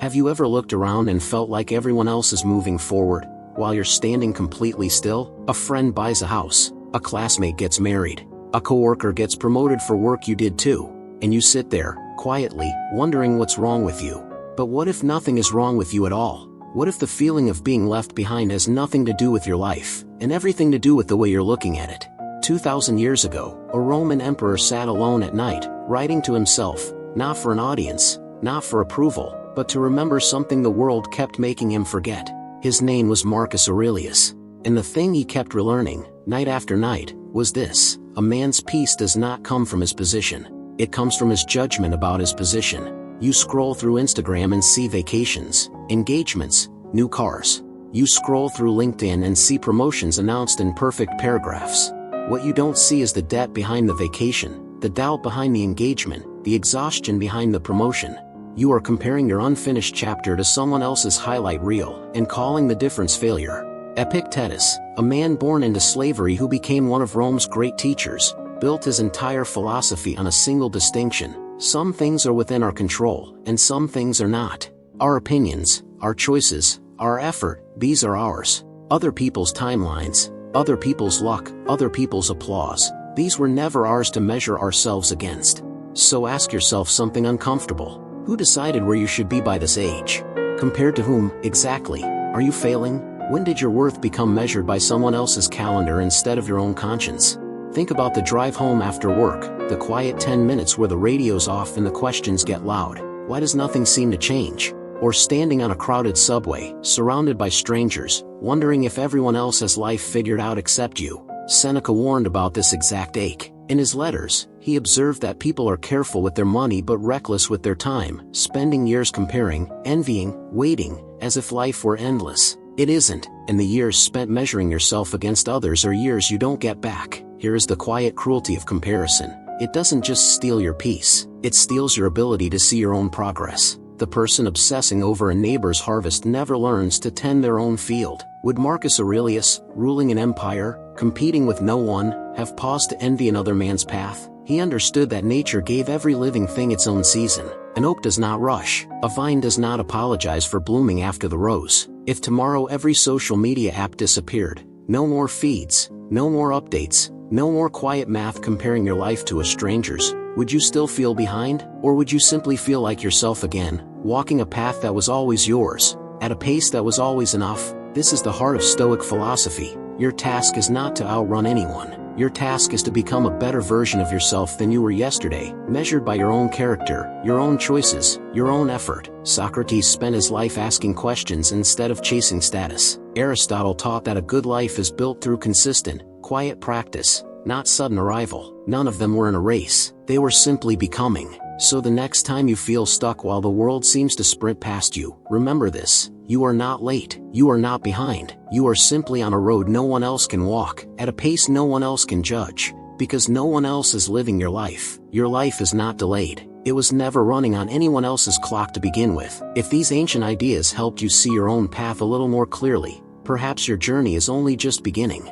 Have you ever looked around and felt like everyone else is moving forward, while you're standing completely still? A friend buys a house, a classmate gets married, a coworker gets promoted for work you did too, and you sit there, quietly, wondering what's wrong with you. But what if nothing is wrong with you at all? What if the feeling of being left behind has nothing to do with your life, and everything to do with the way you're looking at it? 2,000 years ago, a Roman emperor sat alone at night, writing to himself, not for an audience, not for approval, but to remember something the world kept making him forget. His name was Marcus Aurelius. And the thing he kept relearning, night after night, was this: a man's peace does not come from his position. It comes from his judgment about his position. You scroll through Instagram and see vacations, engagements, new cars. You scroll through LinkedIn and see promotions announced in perfect paragraphs. What you don't see is the debt behind the vacation, the doubt behind the engagement, the exhaustion behind the promotion. You are comparing your unfinished chapter to someone else's highlight reel and calling the difference failure. Epictetus, a man born into slavery who became one of Rome's great teachers, built his entire philosophy on a single distinction: some things are within our control, and some things are not. Our opinions, our choices, our effort, these are ours. Other people's timelines, other people's luck, other people's applause, these were never ours to measure ourselves against. So ask yourself something uncomfortable. Who decided where you should be by this age? Compared to whom, exactly? Are you failing? When did your worth become measured by someone else's calendar instead of your own conscience? Think about the drive home after work, the quiet 10 minutes where the radio's off and the questions get loud. Why does nothing seem to change? Or standing on a crowded subway, surrounded by strangers, wondering if everyone else has life figured out except you. Seneca warned about this exact ache. In his letters, he observed that people are careful with their money but reckless with their time, spending years comparing, envying, waiting, as if life were endless. It isn't, and the years spent measuring yourself against others are years you don't get back. Here is the quiet cruelty of comparison. It doesn't just steal your peace, it steals your ability to see your own progress. The person obsessing over a neighbor's harvest never learns to tend their own field. Would Marcus Aurelius, ruling an empire, competing with no one, have paused to envy another man's path? He understood that nature gave every living thing its own season. An oak does not rush, a vine does not apologize for blooming after the rose. If tomorrow every social media app disappeared, no more feeds, no more updates, no more quiet math comparing your life to a stranger's, would you still feel behind? Or would you simply feel like yourself again, walking a path that was always yours, at a pace that was always enough? This is the heart of Stoic philosophy. Your task is not to outrun anyone. Your task is to become a better version of yourself than you were yesterday, measured by your own character, your own choices, your own effort. Socrates spent his life asking questions instead of chasing status. Aristotle taught that a good life is built through consistent, quiet practice, not sudden arrival. None of them were in a race, they were simply becoming. So the next time you feel stuck while the world seems to sprint past you, remember this: you are not late, you are not behind, you are simply on a road no one else can walk, at a pace no one else can judge, because no one else is living your life. Your life is not delayed, it was never running on anyone else's clock to begin with. If these ancient ideas helped you see your own path a little more clearly, perhaps your journey is only just beginning.